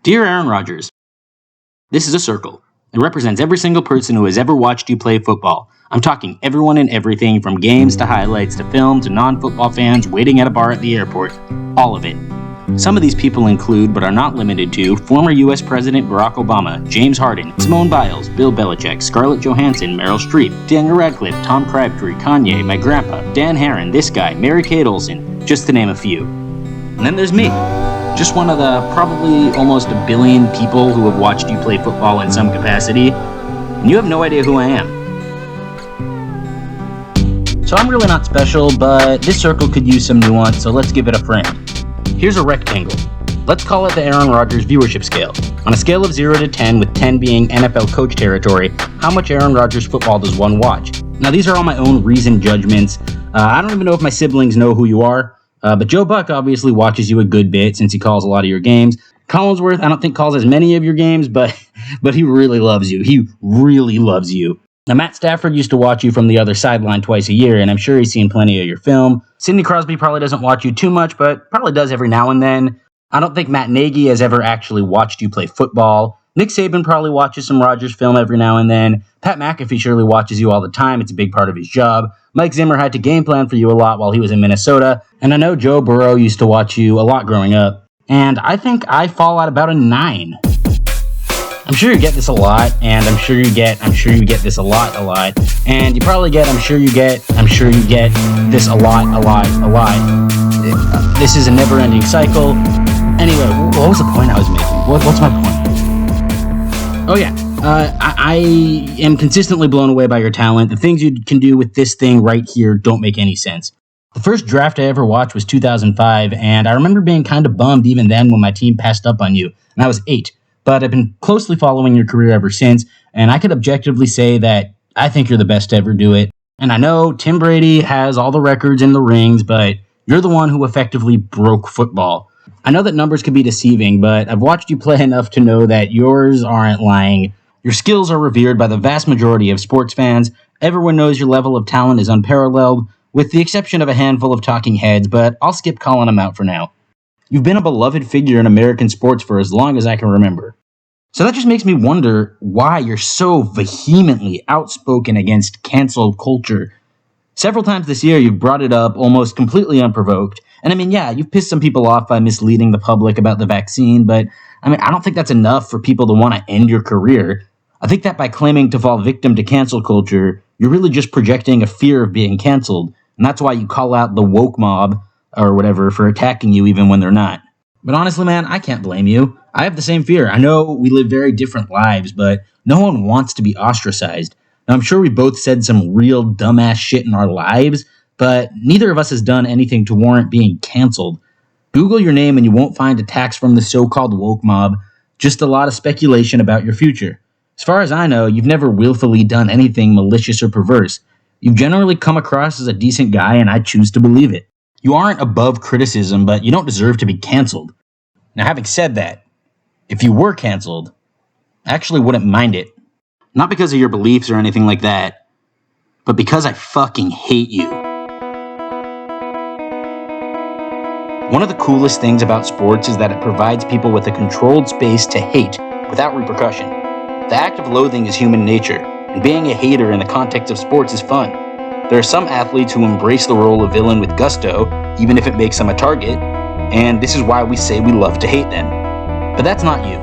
Dear Aaron Rodgers, this is a circle. It represents every single person who has ever watched you play football. I'm talking everyone and everything from games to highlights to film to non-football fans waiting at a bar at the airport. All of it. Some of these people include, but are not limited to, former U.S. President Barack Obama, James Harden, Simone Biles, Bill Belichick, Scarlett Johansson, Meryl Streep, Daniel Radcliffe, Tom Crabtree, Kanye, my grandpa, Dan Harron, this guy, Mary-Kate Olsen, just to name a few. And then there's me. Just one of the probably almost a billion people who have watched you play football in some capacity, and you have no idea who I am. So I'm really not special, but this circle could use some nuance, so let's give it a frame. Here's a rectangle. Let's call it the Aaron Rodgers viewership scale. On a scale of 0 to 10, with 10 being NFL coach territory, how much Aaron Rodgers football does one watch? Now these are all my own reasoned judgments. I don't even know if my siblings know who you are. But Joe Buck obviously watches you a good bit since he calls a lot of your games. Collinsworth, I don't think calls as many of your games, but he really loves you. He really loves you. Now, Matt Stafford used to watch you from the other sideline twice a year, and I'm sure he's seen plenty of your film. Sidney Crosby probably doesn't watch you too much, but probably does every now and then. I don't think Matt Nagy has ever actually watched you play football. Nick Saban probably watches some Rodgers film every now and then. Pat McAfee surely watches you all the time. It's a big part of his job. Mike Zimmer had to game plan for you a lot while he was in Minnesota. And I know Joe Burrow used to watch you a lot growing up. And I think I fall at about a 9. I'm sure you get this a lot, and I'm sure you get this a lot. And you probably get, I'm sure you get this a lot. This is a never-ending cycle. Anyway, what was the point I was making? What's my point? Oh yeah, I am consistently blown away by your talent. The things you can do with this thing right here don't make any sense. The first draft I ever watched was 2005, and I remember being kind of bummed even then when my team passed up on you, and I was 8. But I've been closely following your career ever since, and I could objectively say that I think you're the best to ever do it. And I know Tim Brady has all the records and the rings, but you're the one who effectively broke football. I know that numbers can be deceiving, but I've watched you play enough to know that yours aren't lying. Your skills are revered by the vast majority of sports fans. Everyone knows your level of talent is unparalleled, with the exception of a handful of talking heads, but I'll skip calling them out for now. You've been a beloved figure in American sports for as long as I can remember. So that just makes me wonder why you're so vehemently outspoken against cancel culture. Several times this year, you've brought it up almost completely unprovoked. And I mean, yeah, you've pissed some people off by misleading the public about the vaccine, but I mean, I don't think that's enough for people to want to end your career. I think that by claiming to fall victim to cancel culture, you're really just projecting a fear of being canceled. And that's why you call out the woke mob or whatever for attacking you even when they're not. But honestly, man, I can't blame you. I have the same fear. I know we live very different lives, but no one wants to be ostracized. Now, I'm sure we both said some real dumbass shit in our lives, but neither of us has done anything to warrant being canceled. Google your name and you won't find attacks from the so-called woke mob, just a lot of speculation about your future. As far as I know, you've never willfully done anything malicious or perverse. You've generally come across as a decent guy, and I choose to believe it. You aren't above criticism, but you don't deserve to be canceled. Now, having said that, if you were canceled, I actually wouldn't mind it. Not because of your beliefs or anything like that, but because I fucking hate you. One of the coolest things about sports is that it provides people with a controlled space to hate without repercussion. The act of loathing is human nature, and being a hater in the context of sports is fun. There are some athletes who embrace the role of villain with gusto, even if it makes them a target, and this is why we say we love to hate them. But that's not you.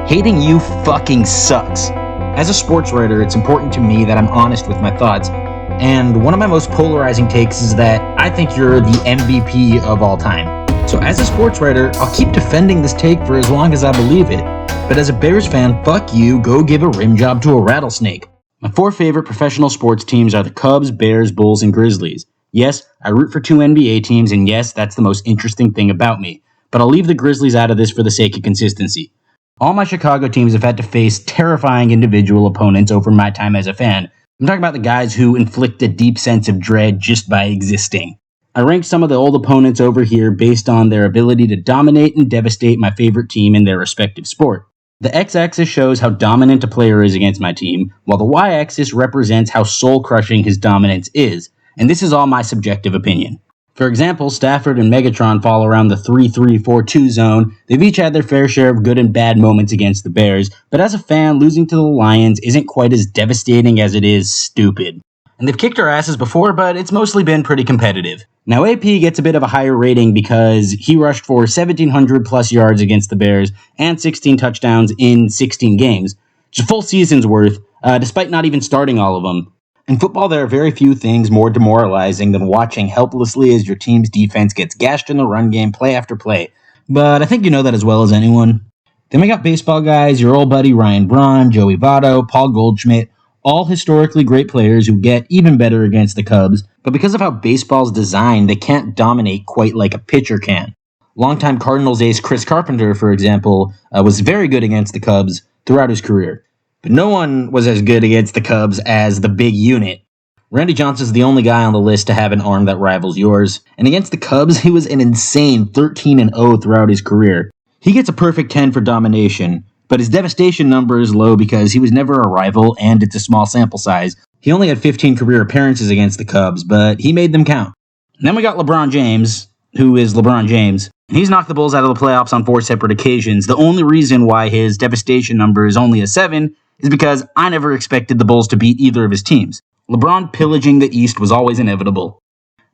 Hating you fucking sucks. As a sports writer, it's important to me that I'm honest with my thoughts, and one of my most polarizing takes is that I think you're the MVP of all time. So as a sports writer, I'll keep defending this take for as long as I believe it, but as a Bears fan, fuck you, go give a rim job to a rattlesnake. My 4 favorite professional sports teams are the Cubs, Bears, Bulls, and Grizzlies. Yes, I root for 2 NBA teams, and yes, that's the most interesting thing about me, but I'll leave the Grizzlies out of this for the sake of consistency. All my Chicago teams have had to face terrifying individual opponents over my time as a fan. I'm talking about the guys who inflict a deep sense of dread just by existing. I ranked some of the old opponents over here based on their ability to dominate and devastate my favorite team in their respective sport. The x-axis shows how dominant a player is against my team, while the y-axis represents how soul-crushing his dominance is, and this is all my subjective opinion. For example, Stafford and Megatron fall around the 3-3-4-2 zone. They've each had their fair share of good and bad moments against the Bears, but as a fan, losing to the Lions isn't quite as devastating as it is stupid. And they've kicked our asses before, but it's mostly been pretty competitive. Now, AP gets a bit of a higher rating because he rushed for 1,700 plus yards against the Bears and 16 touchdowns in 16 games, which is a full season's worth, despite not even starting all of them. In football, there are very few things more demoralizing than watching helplessly as your team's defense gets gashed in the run game play after play. But I think you know that as well as anyone. Then we got baseball guys, your old buddy Ryan Braun, Joey Votto, Paul Goldschmidt, all historically great players who get even better against the Cubs, but because of how baseball's designed, they can't dominate quite like a pitcher can. Longtime Cardinals ace Chris Carpenter, for example, was very good against the Cubs throughout his career. But no one was as good against the Cubs as the big unit. Randy Johnson's the only guy on the list to have an arm that rivals yours. And against the Cubs, he was an insane 13-0 throughout his career. He gets a perfect 10 for domination, but his devastation number is low because he was never a rival and it's a small sample size. He only had 15 career appearances against the Cubs, but he made them count. And then we got LeBron James, who is LeBron James. He's knocked the Bulls out of the playoffs on 4 separate occasions. The only reason why his devastation number is only a 7 is because I never expected the Bulls to beat either of his teams. LeBron pillaging the East was always inevitable.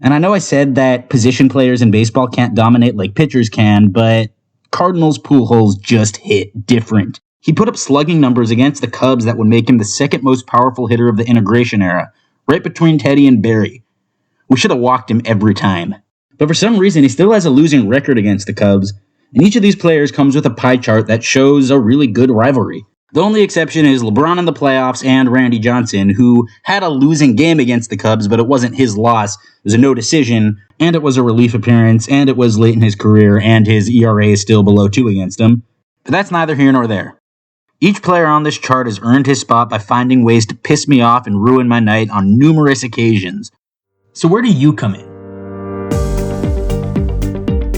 And I know I said that position players in baseball can't dominate like pitchers can, but Cardinals Pujols just hit different. He put up slugging numbers against the Cubs that would make him the second most powerful hitter of the integration era, right between Teddy and Barry. We should have walked him every time. But for some reason, he still has a losing record against the Cubs, and each of these players comes with a pie chart that shows a really good rivalry. The only exception is LeBron in the playoffs and Randy Johnson, who had a losing game against the Cubs, but it wasn't his loss. It was a no decision, and it was a relief appearance, and it was late in his career, and his ERA is still below 2 against him. But that's neither here nor there. Each player on this chart has earned his spot by finding ways to piss me off and ruin my night on numerous occasions. So where do you come in?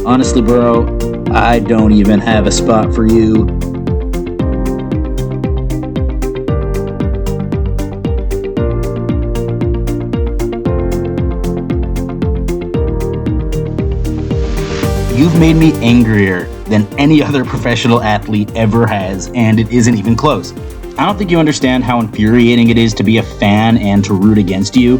Honestly, bro, I don't even have a spot for you. You've made me angrier than any other professional athlete ever has, and it isn't even close. I don't think you understand how infuriating it is to be a fan and to root against you.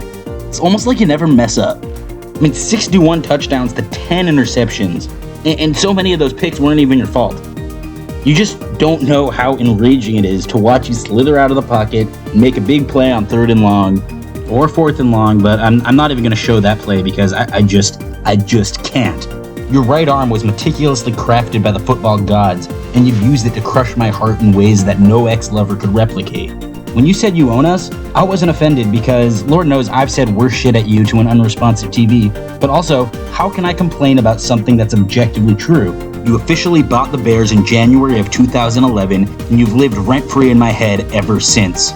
It's almost like you never mess up. I mean, 61 touchdowns to 10 interceptions, and so many of those picks weren't even your fault. You just don't know how enraging it is to watch you slither out of the pocket and make a big play on 3rd and long, or 4th and long, but I'm not even going to show that play because I just can't. Your right arm was meticulously crafted by the football gods, and you've used it to crush my heart in ways that no ex-lover could replicate. When you said you own us, I wasn't offended because Lord knows I've said worse shit at you to an unresponsive TV, but also, how can I complain about something that's objectively true? You officially bought the Bears in January of 2011, and you've lived rent-free in my head ever since.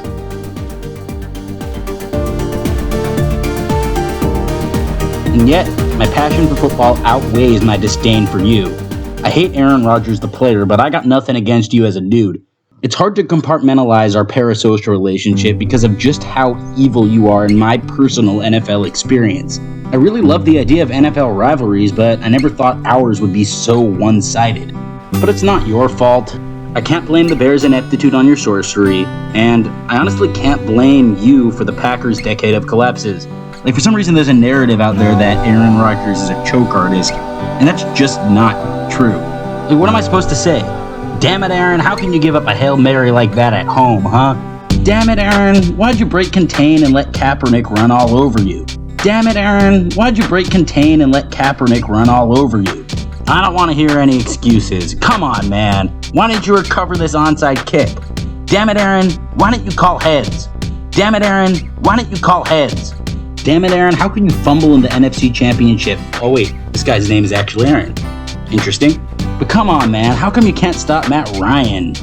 And yet, my passion for football outweighs my disdain for you. I hate Aaron Rodgers the player, but I got nothing against you as a dude. It's hard to compartmentalize our parasocial relationship because of just how evil you are in my personal NFL experience. I really love the idea of NFL rivalries, but I never thought ours would be so one-sided. But it's not your fault. I can't blame the Bears' ineptitude on your sorcery, and I honestly can't blame you for the Packers' decade of collapses. Like, for some reason, there's a narrative out there that Aaron Rodgers is a choke artist, and that's just not true. Like, what am I supposed to say? Damn it, Aaron, how can you give up a Hail Mary like that at home, huh? Damn it, Aaron, why'd you break contain and let Kaepernick run all over you? Damn it, Aaron, why'd you break contain and let Kaepernick run all over you? I don't want to hear any excuses. Come on, man. Why didn't you recover this onside kick? Damn it, Aaron, why didn't you call heads? Damn it, Aaron, why didn't you call heads? Damn it, Aaron, how can you fumble in the NFC Championship? Oh wait, this guy's name is actually Aaron. Interesting. But come on, man, how come you can't stop Matt Ryan?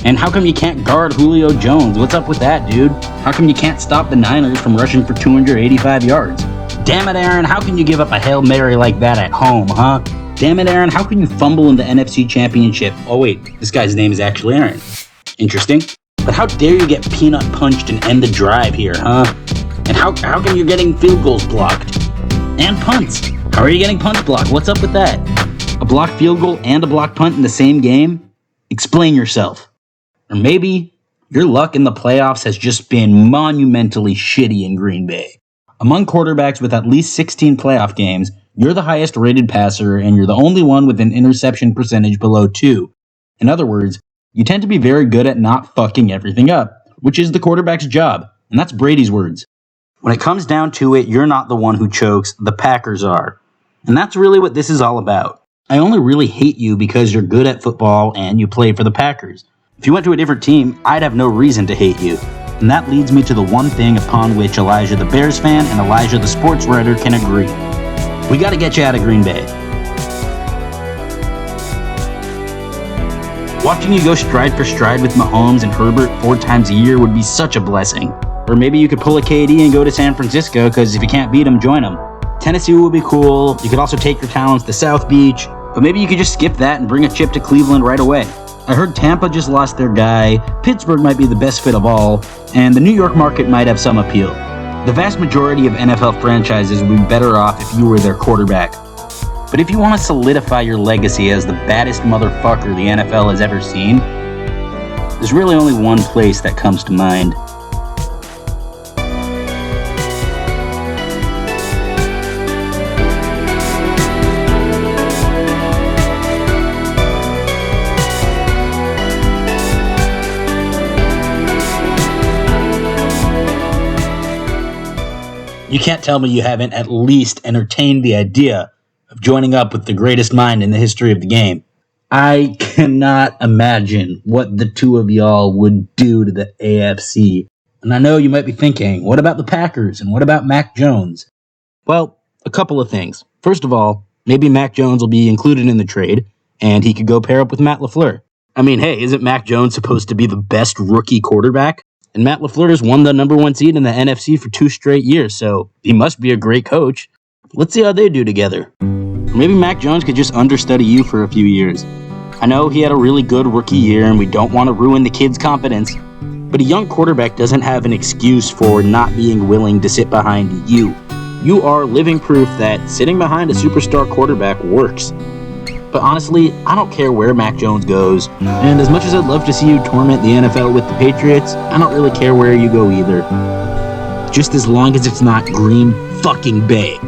And how come you can't guard Julio Jones? What's up with that, dude? How come you can't stop the Niners from rushing for 285 yards? Damn it, Aaron, how can you give up a Hail Mary like that at home, huh? Damn it, Aaron, how can you fumble in the NFC Championship? Oh wait, this guy's name is actually Aaron. Interesting. But how dare you get peanut punched and end the drive here, huh? And how come you're getting field goals blocked? And punts. How are you getting punch blocked? What's up with that? A blocked field goal and a blocked punt in the same game? Explain yourself. Or maybe your luck in the playoffs has just been monumentally shitty in Green Bay. Among quarterbacks with at least 16 playoff games, you're the highest rated passer and you're the only one with an interception percentage below 2. In other words, you tend to be very good at not fucking everything up, which is the quarterback's job, and that's Brady's words. When it comes down to it, you're not the one who chokes, the Packers are. And that's really what this is all about. I only really hate you because you're good at football and you play for the Packers. If you went to a different team, I'd have no reason to hate you. And that leads me to the one thing upon which Elijah the Bears fan and Elijah the sports writer can agree. We gotta get you out of Green Bay. Watching you go stride for stride with Mahomes and Herbert 4 times a year would be such a blessing. Or maybe you could pull a KD and go to San Francisco, because if you can't beat them, join them. Tennessee would be cool. You could also take your talents to South Beach. But maybe you could just skip that and bring a chip to Cleveland right away. I heard Tampa just lost their guy, Pittsburgh might be the best fit of all, and the New York market might have some appeal. The vast majority of NFL franchises would be better off if you were their quarterback. But if you want to solidify your legacy as the baddest motherfucker the NFL has ever seen, there's really only one place that comes to mind. You can't tell me you haven't at least entertained the idea of joining up with the greatest mind in the history of the game. I cannot imagine what the two of y'all would do to the AFC. And I know you might be thinking, what about the Packers and what about Mac Jones? Well, a couple of things. First of all, maybe Mac Jones will be included in the trade and he could go pair up with Matt LaFleur. I mean, hey, isn't Mac Jones supposed to be the best rookie quarterback? And Matt LaFleur has won the number 1 seed in the NFC for 2 straight years, so he must be a great coach. Let's see how they do together. Or maybe Mac Jones could just understudy you for a few years. I know he had a really good rookie year and we don't want to ruin the kid's confidence, but a young quarterback doesn't have an excuse for not being willing to sit behind you. You are living proof that sitting behind a superstar quarterback works. But honestly, I don't care where Mac Jones goes, and as much as I'd love to see you torment the NFL with the Patriots, I don't really care where you go either. Just as long as it's not Green fucking Bay.